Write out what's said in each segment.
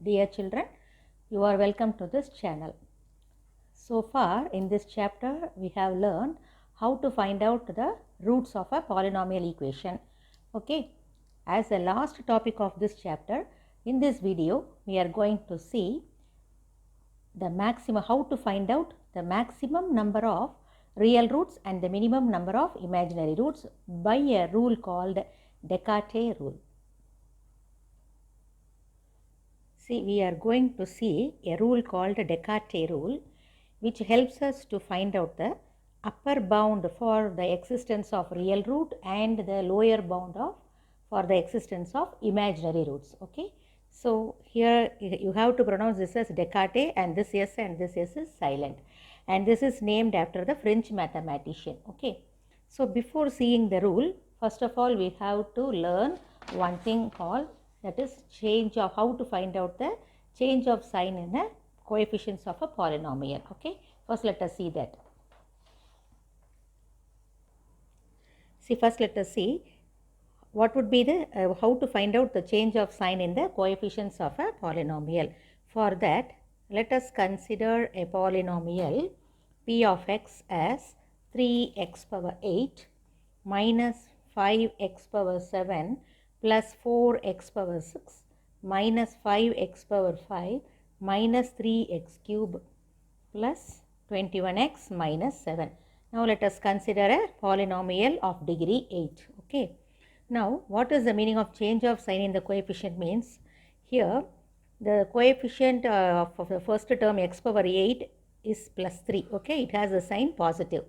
Dear children, you are welcome to this channel. So far in this chapter we have learned how to find out the roots of a polynomial equation. Okay, as the last topic of this chapter, in this video we are going to see the maximum, how to find out the maximum number of real roots and the minimum number of imaginary roots by a rule called Descartes rule. See, we are going to see a rule called Descartes rule, which helps us to find out the upper bound for the existence of real root and the lower bound for the existence of imaginary roots. Okay, so here you have to pronounce this as Descartes, and this S and this S is silent, and this is named after the French mathematician. Okay, so before seeing the rule, first of all we have to learn one thing called, that is, change of, how to find out the change of sign in the coefficients of a polynomial. Okay, first let us see that. See, first let us see what would be the how to find out the change of sign in the coefficients of a polynomial. For that, let us consider a polynomial p of x as 3x power 8 minus 5x power 7 plus 4x power 6 minus 5x power 5 minus 3x cube plus 21x minus 7. Now let us consider a polynomial of degree 8. Okay. Now what is the meaning of change of sign in the coefficient means? Here the coefficient of the first term x power 8 is plus 3. Okay, it has a sign positive.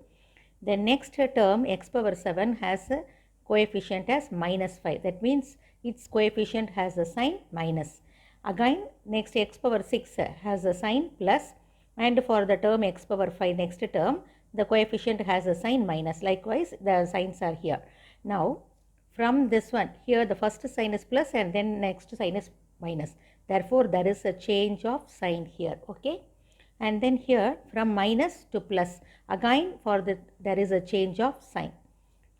The next term x power 7 has a coefficient as minus 5. That means its coefficient has a sign minus. Again, next x power 6 has a sign plus, and for the term x power 5, next term, the coefficient has a sign minus. Likewise, the signs are here. Now, from this one, here the first sign is plus and then next sign is minus. Therefore, there is a change of sign here. Okay. And then here from minus to plus, again for the there is a change of sign.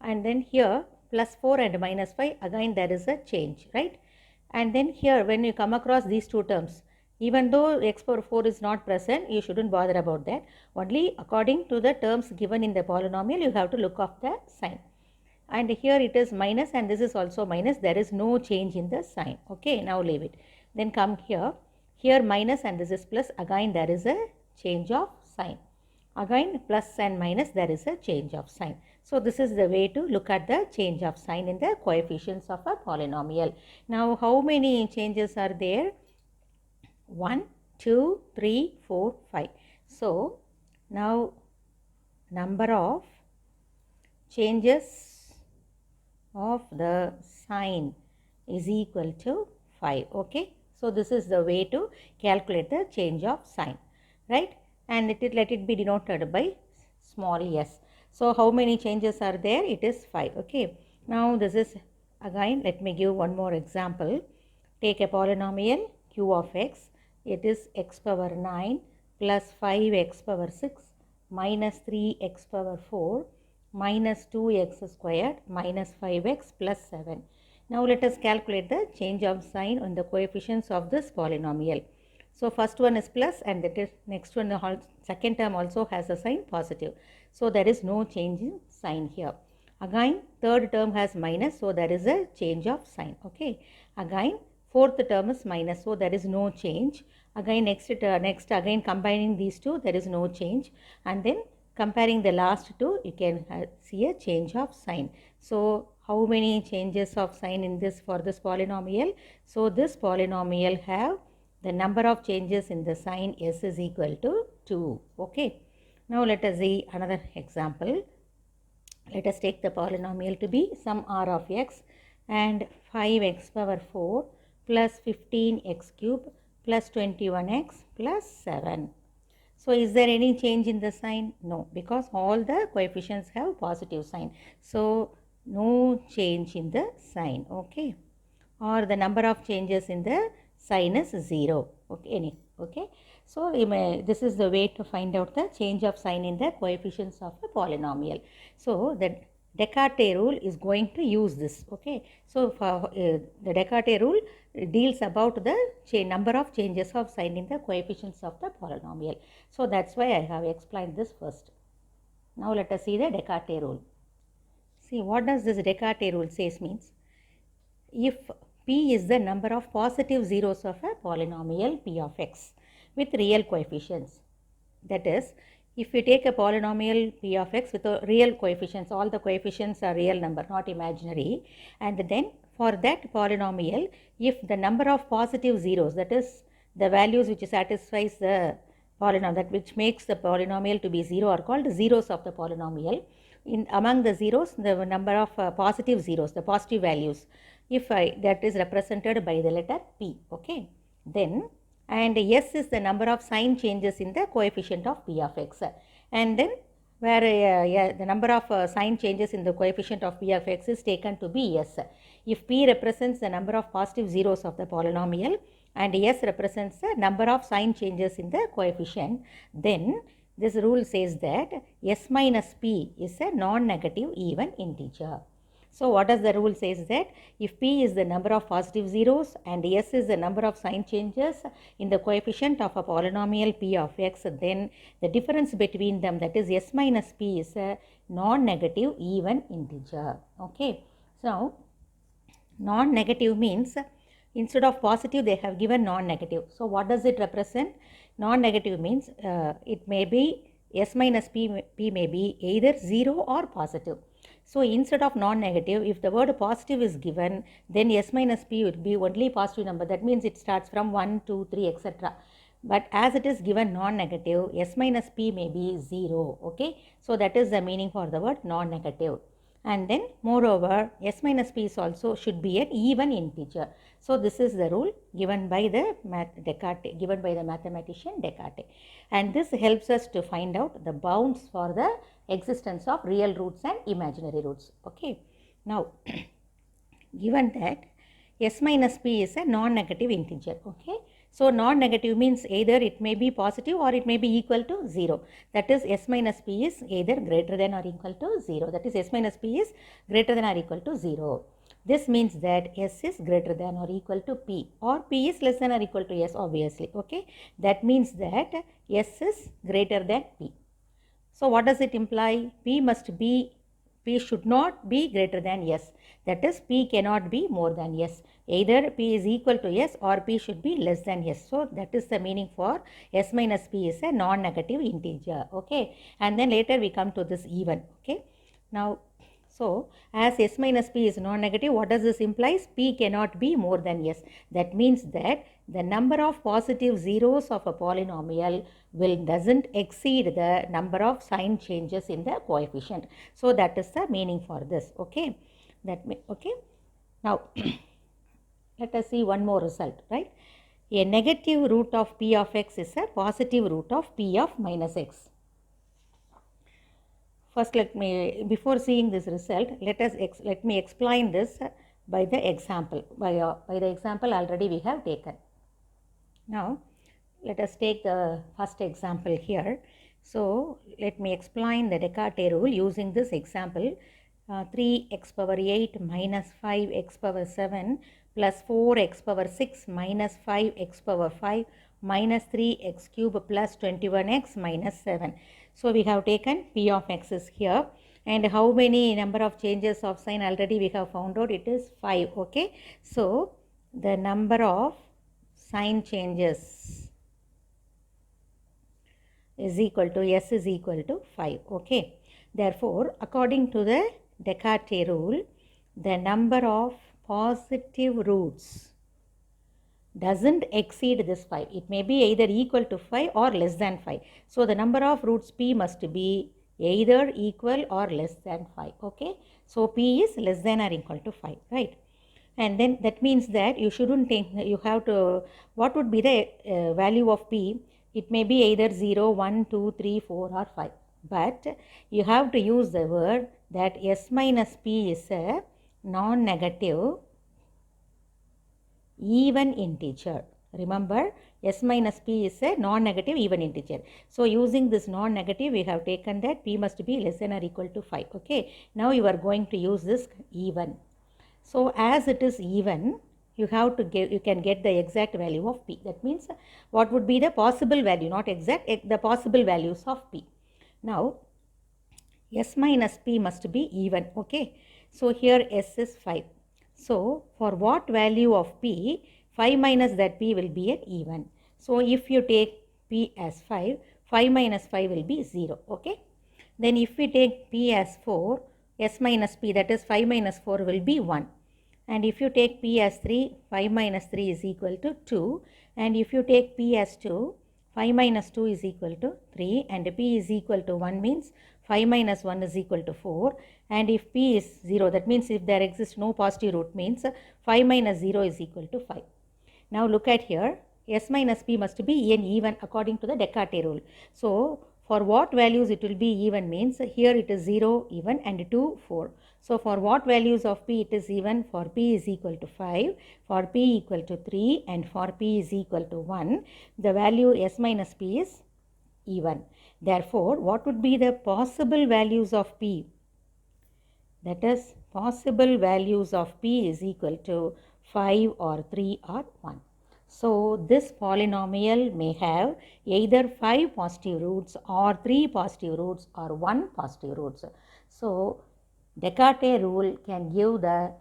And then here plus 4 and minus 5, again there is a change, right? And then here when you come across these two terms, even though x power 4 is not present, you shouldn't bother about that. Only according to the terms given in the polynomial, you have to look up the sign. And here it is minus and this is also minus. There is no change in the sign. Okay, now leave it. Then come here. Here minus and this is plus. Again there is a change of sign. Again plus and minus, there is a change of sign. So this is the way to look at the change of sign in the coefficients of a polynomial. Now how many changes are there? 1, 2, 3, 4, 5. So now number of changes of the sign is equal to 5. Okay, so this is the way to calculate the change of sign, right? And let it be denoted by small s. So how many changes are there? It is 5. Okay, now this is, again let me give one more example. Take a polynomial q of x. It is x power 9 plus 5x power 6 minus 3x power 4 minus 2x squared minus 5x plus 7. Now let us calculate the change of sign on the coefficients of this polynomial. So first one is plus and that is next one, the second term also has a sign positive. So there is no change in sign here. Again third term has minus, so there is a change of sign. Okay. Again fourth term is minus, so there is no change. Again next again combining these two, there is no change. And then comparing the last two, you can see a change of sign. So how many changes of sign in this for this polynomial? So this polynomial have the number of changes in the sign s is equal to 2. Okay. Now let us see another example. Let us take the polynomial to be some r of x and 5x power 4 plus 15x cube plus 21x plus 7. So is there any change in the sign? No, because all the coefficients have positive sign. So no change in the sign. Okay. Or the number of changes in the sign is 0. Okay. Okay. So this is the way to find out the change of sign in the coefficients of a polynomial. So the Descartes rule is going to use this. Okay. So for the Descartes rule, deals about the number of changes of sign in the coefficients of the polynomial. So that's why I have explained this first. Now let us see the Descartes rule. See, what does this Descartes rule says means, if p is the number of positive zeros of a polynomial p of x with real coefficients, that is, if we take a polynomial p of x with real coefficients, all the coefficients are real number, not imaginary, and then for that polynomial, if the number of positive zeros, that is the values which satisfies the polynomial, that which makes the polynomial to be 0, are called zeros of the polynomial. Among the zeros, the number of positive zeros, the positive values, if that is represented by the letter p, okay, then, and s is the number of sign changes in the coefficient of p of x, and then where the number of sign changes in the coefficient of p of x is taken to be s. If p represents the number of positive zeros of the polynomial and s represents the number of sign changes in the coefficient, then this rule says that s minus p is a non-negative even integer. So what does the rule says that if p is the number of positive zeros and s is the number of sign changes in the coefficient of a polynomial p of x, then the difference between them, that is s minus p, is a non-negative even integer. Okay. So non-negative means instead of positive they have given non-negative. So what does it represent? Non-negative means it may be s minus p may be either 0 or positive. So instead of non-negative, if the word positive is given, then s minus p would be only positive number. That means it starts from 1, 2, 3, etc. But as it is given non-negative, s minus p may be 0. Okay. So that is the meaning for the word non-negative. And then moreover, s minus p is also should be an even integer. So this is the rule given by the mathematician Descartes. And this helps us to find out the bounds for the existence of real roots and imaginary roots. Okay. Now, given that s minus p is a non-negative integer. Okay. So non-negative means either it may be positive or it may be equal to 0. That is, s minus p is either greater than or equal to 0. That is, s minus p is greater than or equal to 0. This means that s is greater than or equal to p, or p is less than or equal to s, obviously. Okay. That means that s is greater than p. So what does it imply? P should not be greater than s. That is, p cannot be more than s. Either p is equal to s or p should be less than s. So that is the meaning for s minus p is a non-negative integer. Okay. And then later we come to this even. Okay. Now, so as s minus p is non-negative, what does this imply? P cannot be more than s. That means that the number of positive zeros of a polynomial doesn't exceed the number of sign changes in the coefficient. So that is the meaning for this. Okay. Okay. Now let us see one more result, right? A negative root of p of x is a positive root of p of minus x. First, before seeing this result, let me explain this by the example. By the example already we have taken. Now, let us take the first example here. So, let me explain the Descartes rule using this example. 3x power 8 minus 5x power 7 plus 4x power 6 minus 5x power 5 minus 3x cube plus 21x minus 7. So we have taken p of x is here, and how many number of changes of sign already we have found out? It is 5. Okay. So the number of sign changes is equal to s is equal to 5. Okay. Therefore, according to the Descartes rule, the number of positive roots doesn't exceed this 5. It may be either equal to 5 or less than 5. So the number of roots p must be either equal or less than 5. Okay. So p is less than or equal to 5, right? And then that means that you shouldn't think, you have to, what would be the value of p? It may be either 0, 1, 2, 3, 4 or 5. But you have to use the word that s minus p is a non-negative even integer. Remember, s minus p is a non-negative even integer. So using this non-negative, we have taken that p must be less than or equal to 5. Okay. Now you are going to use this even. So as it is even, you can get the exact value of p. That means what would be the possible value, not exact, the possible values of p. Now s minus p must be even. Okay, so here s is 5. So for what value of p, 5 minus that p will be an even. So if you take p as 5, 5 minus 5 will be 0. Okay, then if we take p as 4, s minus p, that is 5 minus 4 will be 1. And if you take p as 3, 5 minus 3 is equal to 2. And if you take p as 2, 5 minus 2 is equal to 3. And p is equal to 1 means 5 minus 1 is equal to 4. And if p is 0, that means if there exists no positive root, means 5 minus 0 is equal to 5. Now look at here, s minus p must be an even according to the Descartes rule. So for what values it will be even means here it is 0 even and 2 4. So for what values of p it is even? For p is equal to 5, for p equal to 3 and for p is equal to 1, the value s minus p is even. Therefore, what would be the possible values of p? That is, possible values of p is equal to 5 or 3 or 1. So this polynomial may have either 5 positive roots or 3 positive roots or 1 positive roots. So Descartes rule can give the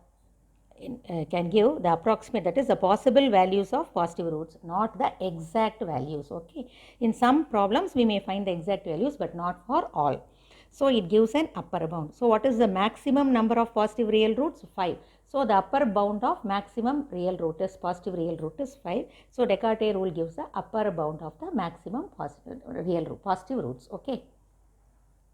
approximate, that is the possible values of positive roots, not the exact values. Okay, in some problems we may find the exact values but not for all. So it gives an upper bound. So what is the maximum number of positive real roots? 5. So the upper bound of maximum real root is positive real root is 5. So Descartes rule gives the upper bound of the maximum positive real root, positive roots. Okay.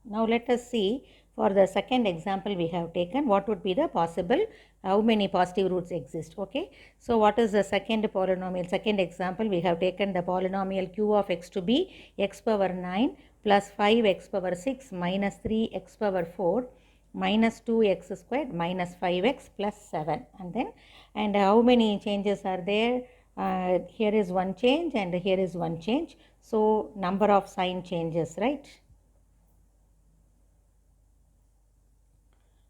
Now let us see, for the second example we have taken, what would be the possible, how many positive roots exist. Okay, so what is the second polynomial? Second example, we have taken the polynomial q of x to be x power 9 plus 5x power 6 minus 3x power 4 minus 2x squared minus 5x plus 7. And how many changes are there? Here is one change and here is one change. So number of sign changes, right?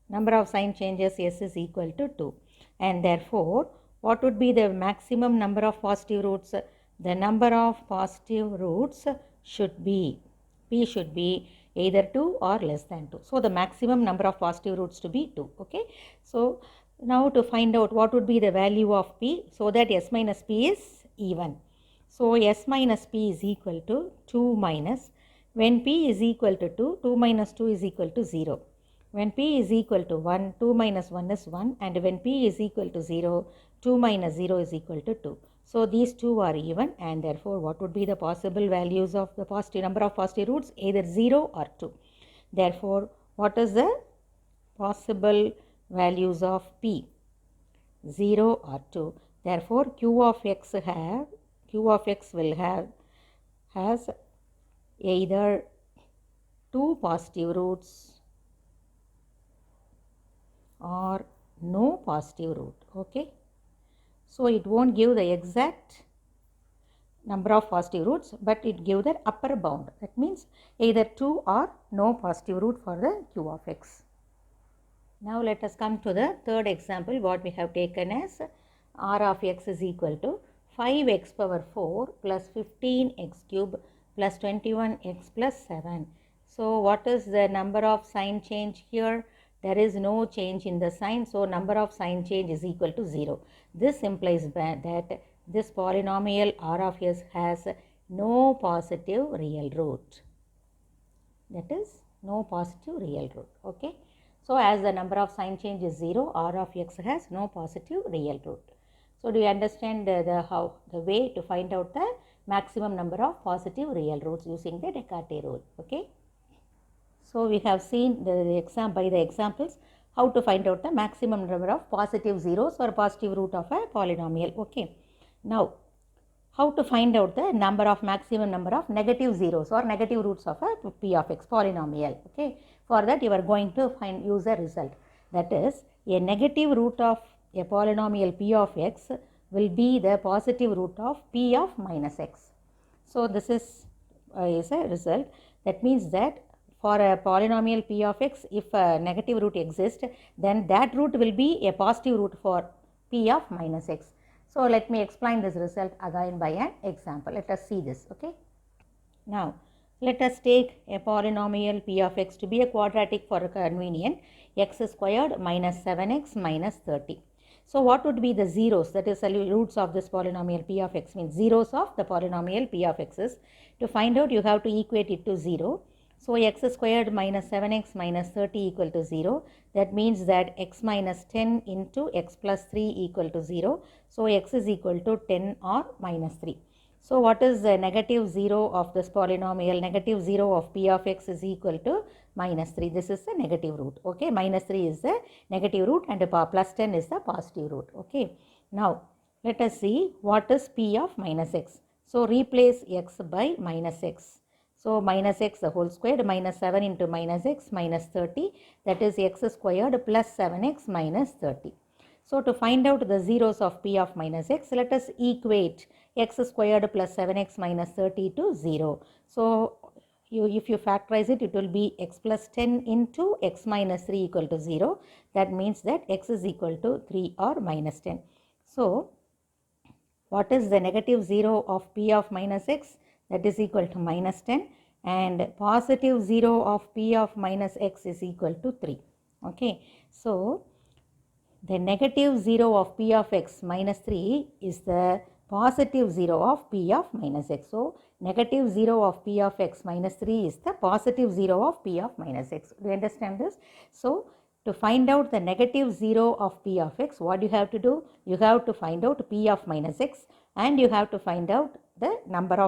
Number of sign changes s is equal to 2. And therefore, what would be the maximum number of positive roots? The number of positive roots should be, p should be either 2 or less than 2. So the maximum number of positive roots to be 2. Okay. So now to find out what would be the value of p, so that s minus p is even. So s minus p is equal to 2 minus, when p is equal to 2, 2 minus 2 is equal to 0. When p is equal to 1, 2 minus 1 is 1, and when p is equal to 0, 2 minus 0 is equal to 2. So these two are even, and therefore what would be the possible values of the positive number of positive roots? Either 0 or 2. Therefore, what is the possible values of p? 0 or 2. Therefore, q of x has either 2 positive roots or no positive root. Okay, so it won't give the exact number of positive roots, but it gives the upper bound. That means either 2 or no positive root for the q of x. Now let us come to the third example. What we have taken as r of x is equal to 5x power 4 plus 15x cube plus 21x plus 7. So what is the number of sign change here? There is no change in the sign, so number of sign change is equal to 0. This implies that this polynomial r of s has no positive real root. That is, no positive real root. Okay. So as the number of sign change is 0, r of x has no positive real root. So do you understand the way to find out the maximum number of positive real roots using the Descartes rule? Okay. So we have seen by the examples how to find out the maximum number of positive zeros or positive root of a polynomial. Okay. Now, how to find out the maximum number of negative zeros or negative roots of a p of x polynomial. Okay. For that you are going to use a result. That is, a negative root of a polynomial p of x will be the positive root of p of minus x. So this is a result. That means that for a polynomial p of x, if a negative root exists, then that root will be a positive root for p of minus x. So let me explain this result again by an example. Let us see this. Okay. Now let us take a polynomial p of x to be a quadratic for a convenient x squared minus 7x minus 30. So what would be the zeros, that is the roots of this polynomial p of x, means zeros of the polynomial p of x is. To find out, you have to equate it to 0. So x squared minus 7x minus 30 equal to 0. That means that x minus 10 into x plus 3 equal to 0. So x is equal to 10 or minus 3. So what is the negative 0 of this polynomial? Negative 0 of p of x is equal to minus 3. This is the negative root. Okay, minus 3 is the negative root and plus 10 is the positive root. Okay, now let us see what is p of minus x. So replace x by minus x. So minus x the whole squared minus 7 into minus x minus 30, that is x squared plus 7x minus 30. So to find out the zeros of p of minus x, let us equate x squared plus 7x minus 30 to 0. So if you factorize it, it will be x plus 10 into x minus 3 equal to 0. That means that x is equal to 3 or minus 10. So what is the negative 0 of p of minus x? That is equal to minus 10, and positive 0 of p of minus x is equal to 3. Okay, so the negative 0 of p of x minus 3 is the positive 0 of p of minus x. So negative 0 of p of x minus 3 is the positive 0 of p of minus x. Do you understand this? So to find out the negative 0 of p of x, what you have to do? You have to find out p of minus x, and you have to find out the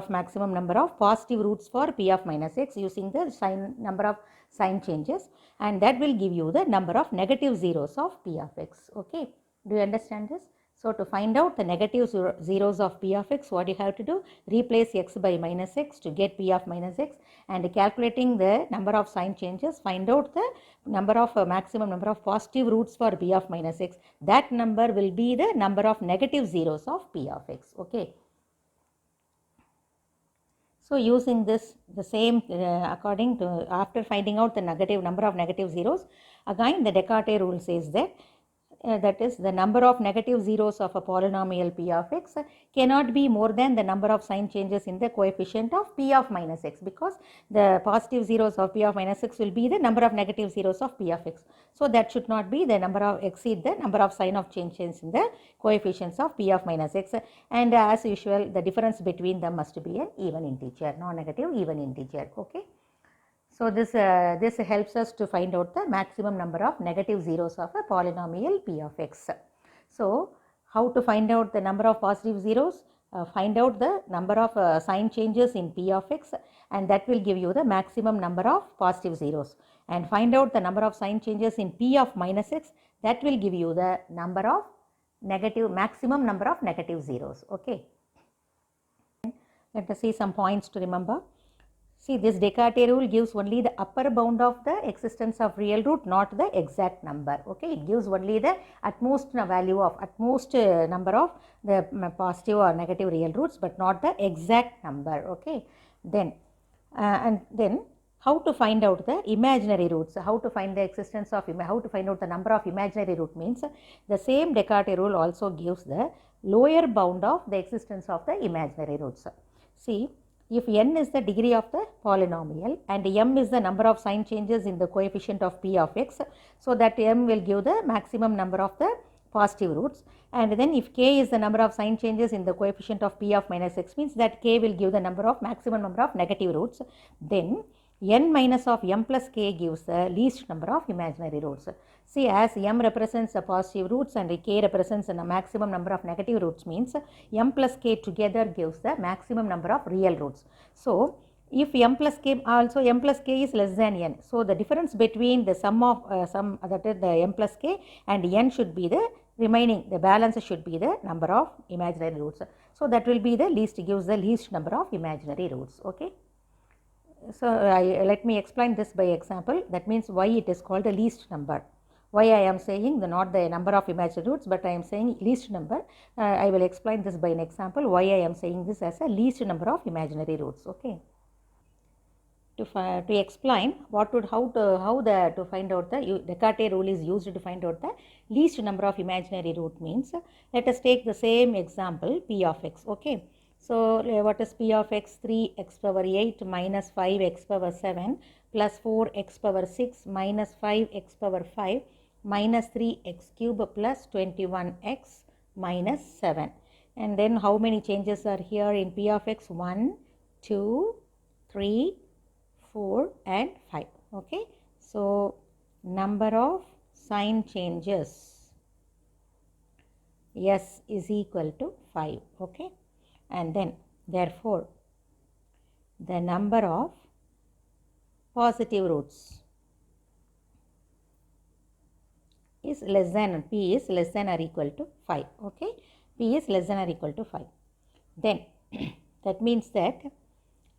maximum number of positive roots for p of minus x using the number of sign changes, and that will give you the number of negative zeros of p of x. Okay, do you understand this? So to find out the negative zeros of p of x, what you have to do? Replace x by minus x to get p of minus x, and calculating the number of sign changes, find out the number of maximum number of positive roots for p of minus x. That number will be the number of negative zeros of p of x. Okay. So using this, the same according to, after finding out the negative number of negative zeros, again the Descartes rule says that that is the number of negative zeros of a polynomial p of x cannot be more than the number of sign changes in the coefficient of p of minus x, because the positive zeros of p of minus x will be the number of negative zeros of p of x. So that should not be the number of exceed the number of sign of changes in the coefficients of p of minus x, and as usual the difference between them must be an even integer, non-negative even integer. Okay. So this helps us to find out the maximum number of negative zeros of a polynomial p of x. So how to find out the number of positive zeros? Find out the number of sign changes in p of x, and that will give you the maximum number of positive zeros. And find out the number of sign changes in p of minus x, that will give you the number of maximum number of negative zeros. Okay. Let us see some points to remember. See, this Descartes rule gives only the upper bound of the existence of real root, not the exact number. Okay, it gives only the utmost value of number of the positive or negative real roots, but not the exact number. Okay, then and then how to find out the imaginary roots? How to find the existence of how to find out the number of imaginary root means the same Descartes rule also gives the lower bound of the existence of the imaginary roots. See, if n is the degree of the polynomial and m is the number of sign changes in the coefficient of p of x, so that m will give the maximum number of the positive roots, and then if k is the number of sign changes in the coefficient of p of minus x, means that k will give the maximum number of negative roots, then n minus of m plus k gives the least number of imaginary roots. See, as m represents the positive roots and k represents the maximum number of negative roots, means m plus k together gives the maximum number of real roots. So if m plus k is less than n, so the difference between the sum of that is the m plus k and n should be the remaining, the balance should be the number of imaginary roots. So that will be the least, gives the least number of imaginary roots. Okay. So let me explain this by example. That means why it is called the least number. Why I am saying not the number of imaginary roots, but I am saying least number. I will explain this by an example why I am saying this as a least number of imaginary roots. Okay. to explain to find out the Descartes rule is used to find out the least number of imaginary root means. Let us take the same example p of x. Okay, so what is p of x? 3x power 8 minus 5x power 7 plus 4x power 6 minus 5x power 5 minus 3x cube plus 21x minus 7. And then how many changes are here in p of x? 1, 2, 3, 4 and 5. Okay, so number of sign changes s is equal to 5. Okay, and then therefore the number of positive roots is less than, p is less than or equal to 5. Okay, p is less than or equal to 5. Then that means that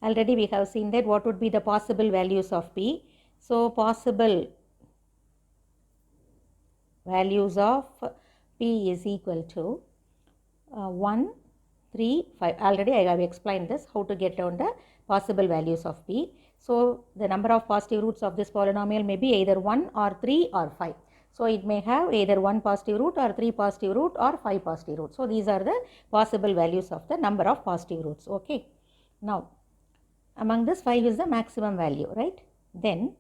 already we have seen that what would be the possible values of p. So possible values of p is equal to 1, 3, 5. Already I have explained this, how to get down the possible values of p. So the number of positive roots of this polynomial may be either 1 or 3 or 5. So it may have either 1 positive root or 3 positive root or 5 positive roots. So these are the possible values of the number of positive roots. Okay. Now among this 5 is the maximum value, right? Then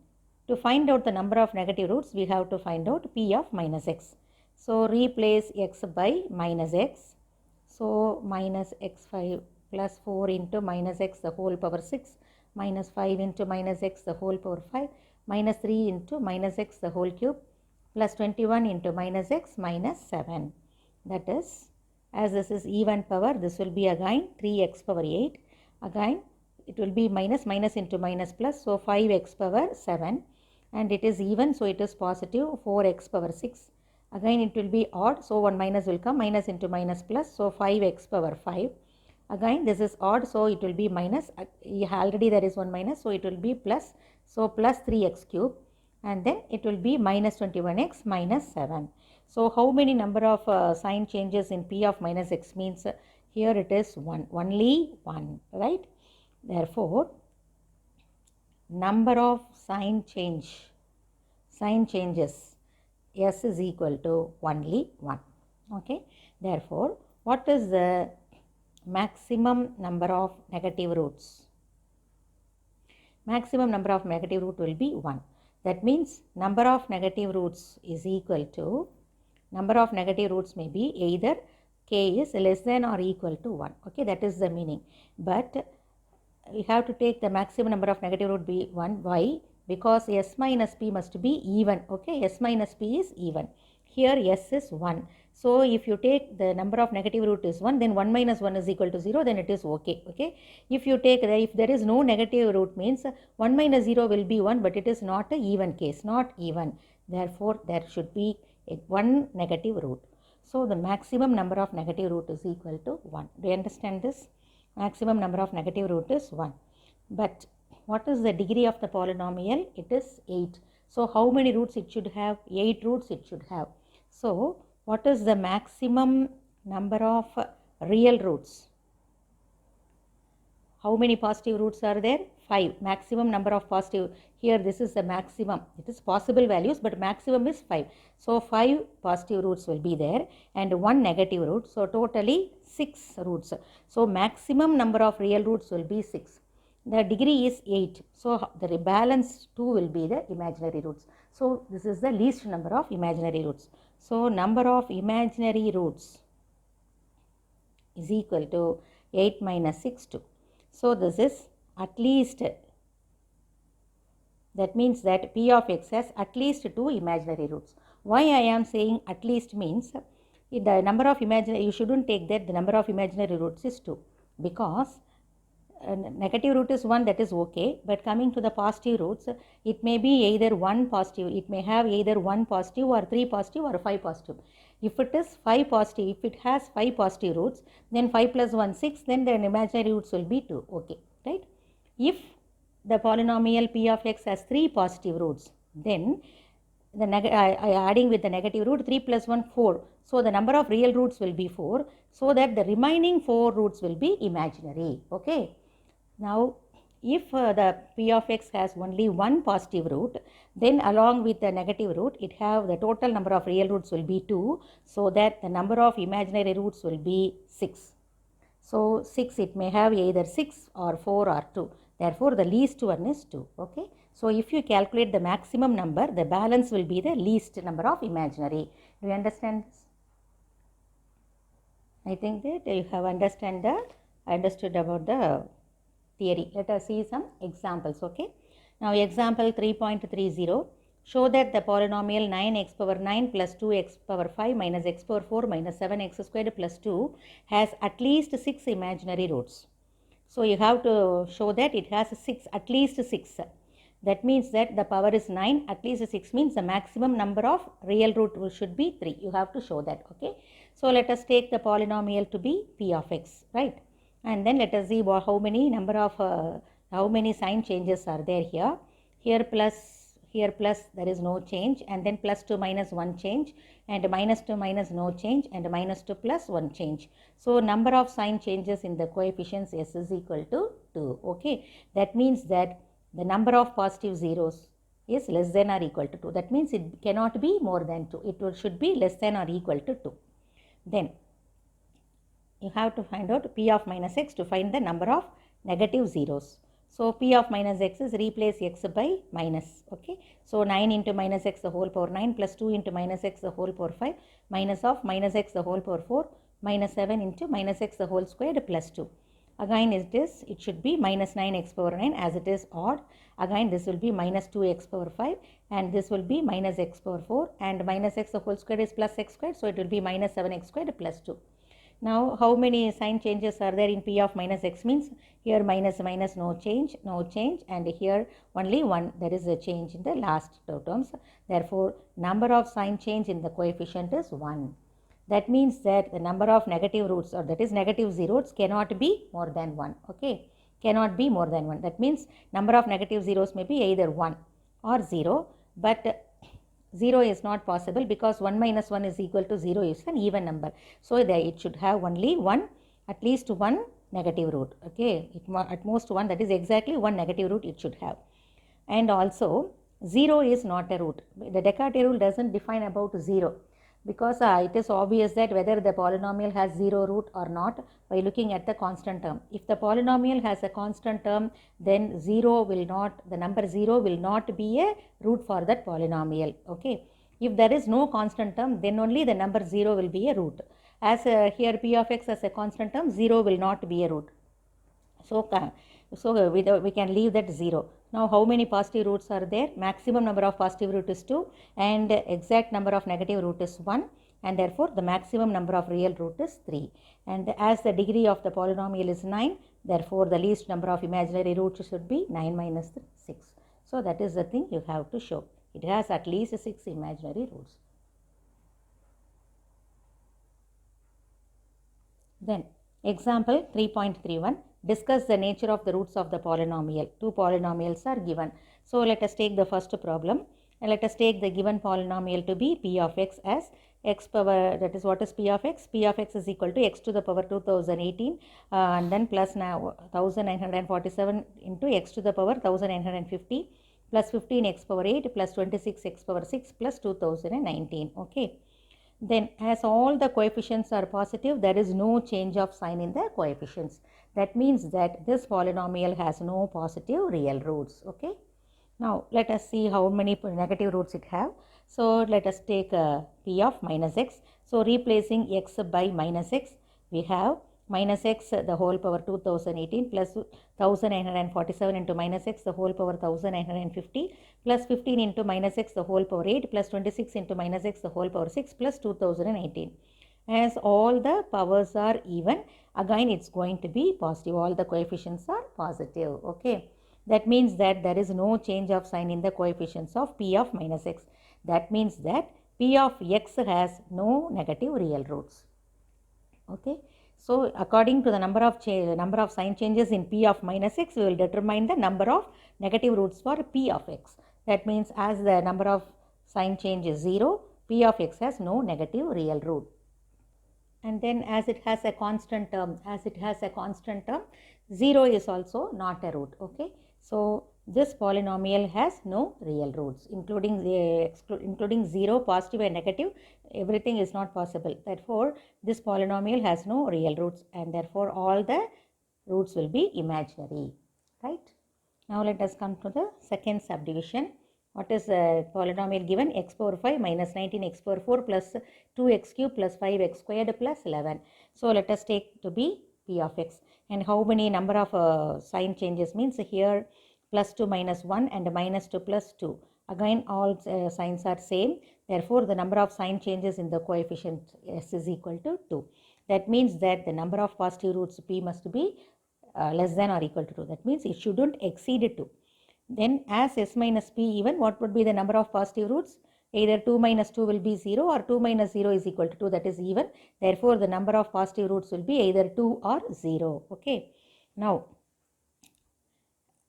to find out the number of negative roots, we have to find out p of minus x. So replace x by minus x. So minus x5 plus 4 into minus x the whole power 6 minus 5 into minus x the whole power 5 minus 3 into minus x the whole cube plus 21 into minus x minus 7. That is, as this is even power, this will be again 3x power 8. Again it will be minus into minus plus, so 5x power 7, and it is even, so it is positive 4x power 6. Again it will be odd, so 1 minus will come, minus into minus plus, so 5x power 5. Again this is odd, so it will be minus, already there is 1 minus, so it will be plus, so plus 3x cube, and then it will be minus 21x minus 7. So how many number of sign changes in p of minus x means here it is 1, only 1, right? Therefore number of sign changes s is equal to only 1. Okay, therefore what is the maximum number of negative roots? Maximum number of negative root will be 1. That means number of negative roots is equal to, number of negative roots may be either k is less than or equal to 1. Okay, that is the meaning. But we have to take the maximum number of negative root be 1. Why? Because s minus p must be even. Okay, s minus p is even. Here s is 1. So if you take the number of negative root is 1, then 1 minus 1 is equal to 0, then it is okay. Okay, if you take if there is no negative root means 1 minus 0 will be 1, but it is not a even case, not even. Therefore there should be one negative root. So the maximum number of negative root is equal to 1. Do you understand this? Maximum number of negative root is 1. But what is the degree of the polynomial? It is 8. So how many roots it should have? 8 roots it should have. So what is the maximum number of real roots? How many positive roots are there? 5. Maximum number of positive. Here this is the maximum. It is possible values, but maximum is 5. So 5 positive roots will be there and 1 negative root. So totally 6 roots. So maximum number of real roots will be 6. The degree is 8. So the balance 2 will be the imaginary roots. So this is the least number of imaginary roots. So number of imaginary roots is equal to 8 minus 6, 2. So this is at least, that means that p of x has at least 2 imaginary roots. Why I am saying at least means the number of imaginary, you shouldn't take that the number of imaginary roots is 2, because negative root is 1, that is okay, but coming to the positive roots, it may be either 1 positive, it may have either 1 positive or 3 positive or 5 positive. If it is 5 positive, if it has 5 positive roots, then 5 plus 1, 6, then the imaginary roots will be 2, okay, right? If the polynomial p of x has 3 positive roots, then the adding with the negative root, 3 plus 1, 4. So the number of real roots will be 4, so that the remaining 4 roots will be imaginary, okay? Now if the p of x has only one positive root, then along with the negative root, it have the total number of real roots will be 2, so that the number of imaginary roots will be 6. So 6, it may have either 6 or 4 or 2. Therefore, the least one is 2. Okay. So if you calculate the maximum number, the balance will be the least number of imaginary. Do you understand this? I think that you have understood about the theory. Let us see some examples. Okay. Now example 3.30. Show that the polynomial 9x power 9 plus 2x power 5 minus x power 4 minus 7x squared plus 2 has at least 6 imaginary roots. So you have to show that it has 6, at least 6. That means that the power is 9, at least 6 means the maximum number of real root should be 3. You have to show that. Okay. So let us take the polynomial to be p of x, right? And then let us see how many sign changes are there here. Here plus there is no change, and then plus 2 minus 1 change, and minus 2 minus no change, and minus 2 plus 1 change. So number of sign changes in the coefficients s is equal to 2. Okay. That means that the number of positive zeros is less than or equal to 2. That means it cannot be more than 2. It should be less than or equal to 2. Then you have to find out p of minus x to find the number of negative zeros. So p of minus x is replace x by minus. Okay. So 9 into minus x the whole power 9 plus 2 into minus x the whole power 5 minus of minus x the whole power 4 minus 7 into minus x the whole squared plus 2. Again it should be minus 9x power 9 as it is odd. Again this will be minus 2x power 5 and this will be minus x power 4 and minus x the whole squared is plus x squared. So it will be minus 7x squared plus 2. Now how many sign changes are there in p of minus x means here minus no change, and here only 1, there is a change in the last two terms. Therefore, number of sign change in the coefficient is 1. That means that the number of negative roots, or that is negative zeros, cannot be more than 1. Okay, cannot be more than 1. That means number of negative zeros may be either 1 or 0, but 0 is not possible because 1 minus 1 is equal to 0 is an even number. So it should have only at least one negative root. Okay, at most one, that is exactly one negative root it should have. And also 0 is not a root. The Descartes rule doesn't define about 0. Because it is obvious that whether the polynomial has 0 root or not by looking at the constant term. If the polynomial has a constant term, then the number 0 will not be a root for that polynomial. Okay. If there is no constant term, then only the number 0 will be a root. As here p of x as a constant term, 0 will not be a root. So we can leave that 0. Now how many positive roots are there? Maximum number of positive root is 2 and exact number of negative root is 1, and therefore the maximum number of real root is 3. And as the degree of the polynomial is 9, therefore the least number of imaginary roots should be 9 minus 6. So that is the thing you have to show. It has at least 6 imaginary roots. Then example 3.31. Discuss the nature of the roots of the polynomial. Two polynomials are given. So let us take the first problem. And let us take the given polynomial to be p of x as x power, that is what is p of x? P of x is equal to x to the power 2018 and then plus now 1947 into x to the power 1950 plus 15x power 8 plus 26x power 6 plus 2019. Okay. Then as all the coefficients are positive, there is no change of sign in the coefficients. That means that this polynomial has no positive real roots. Okay. Now let us see how many negative roots it have. So let us take p of minus x. So replacing x by minus x, we have minus x the whole power 2018 plus 1947 into minus x the whole power 1950 plus 15 into minus x the whole power 8 plus 26 into minus x the whole power 6 plus 2018. As all the powers are even, again it's going to be positive. All the coefficients are positive. Okay. That means that there is no change of sign in the coefficients of p of minus x. That means that p of x has no negative real roots. Okay. So according to the number of sign changes in p of minus x, we will determine the number of negative roots for p of x. That means as the number of sign change is 0, p of x has no negative real root. And then as it has a constant term, 0 is also not a root. Okay, so this polynomial has no real roots, including 0, positive and negative. Everything is not possible. Therefore, this polynomial has no real roots, and therefore all the roots will be imaginary. Right? Now let us come to the second subdivision. What is a polynomial given? X power 5 minus 19 x power 4 plus 2x cube plus 5x squared plus 11. So let us take to be p of x. And how many number of sign changes means here plus 2 minus 1 and minus 2 plus 2. Again all signs are same. Therefore the number of sign changes in the coefficient s is equal to 2. That means that the number of positive roots p must be less than or equal to 2. That means it shouldn't exceed 2. Then as s minus p even, what would be the number of positive roots? Either 2 minus 2 will be 0 or 2 minus 0 is equal to 2, that is even. Therefore, the number of positive roots will be either 2 or 0. Okay. Now,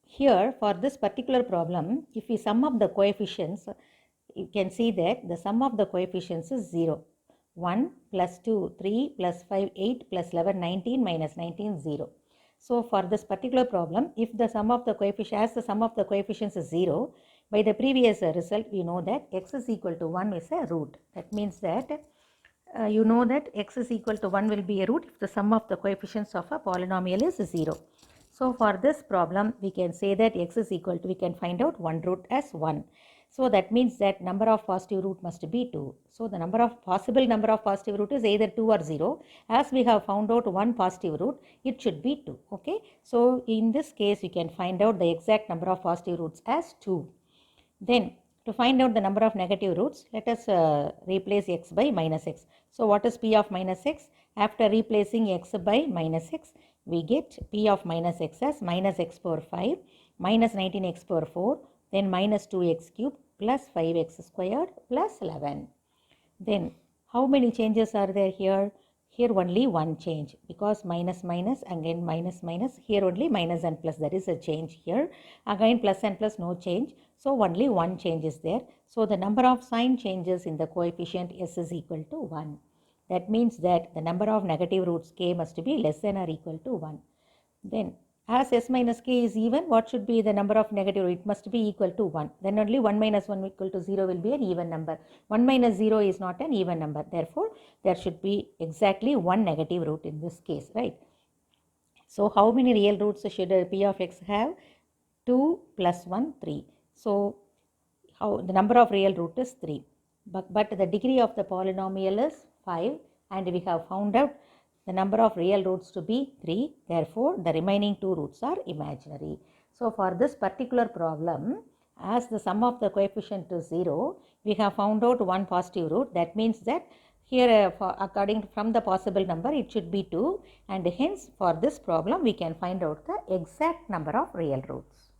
here for this particular problem, if we sum up the coefficients, you can see that the sum of the coefficients is 0. 1 plus 2, 3 plus 5, 8 plus 11, 19 minus 19, 0. So for this particular problem, if the sum of the coefficient, as the sum of the coefficients is 0, by the previous result, we know that x is equal to 1 is a root. That means that you know that x is equal to 1 will be a root if the sum of the coefficients of a polynomial is 0. So for this problem, we can say that x is equal to, we can find out one root as 1. So that means that number of positive root must be 2. So the possible number of positive root is either 2 or 0. As we have found out one positive root, it should be 2. Okay. So in this case, you can find out the exact number of positive roots as 2. Then to find out the number of negative roots, let us replace x by minus x. So what is p of minus x? After replacing x by minus x, we get p of minus x as minus x power 5 minus 19x power 4, then minus 2x cube plus 5x squared plus 11. Then how many changes are there here? Here only one change, because minus minus, again minus minus, here only minus and plus, there is a change here. Again plus and plus, no change. So only one change is there. So the number of sign changes in the coefficient s is equal to 1. That means that the number of negative roots k must be less than or equal to 1. Then as s minus k is even, what should be the number of negative? It must be equal to 1. Then only 1 minus 1 equal to 0 will be an even number. 1 minus 0 is not an even number. Therefore, there should be exactly one negative root in this case, right? So how many real roots should p of x have? 2 plus 1, 3. So how the number of real root is 3. But the degree of the polynomial is 5, and we have found out the number of real roots to be 3. Therefore, the remaining 2 roots are imaginary. So for this particular problem, as the sum of the coefficient is 0, we have found out one positive root. That means that here according from the possible number, it should be 2, and hence for this problem we can find out the exact number of real roots.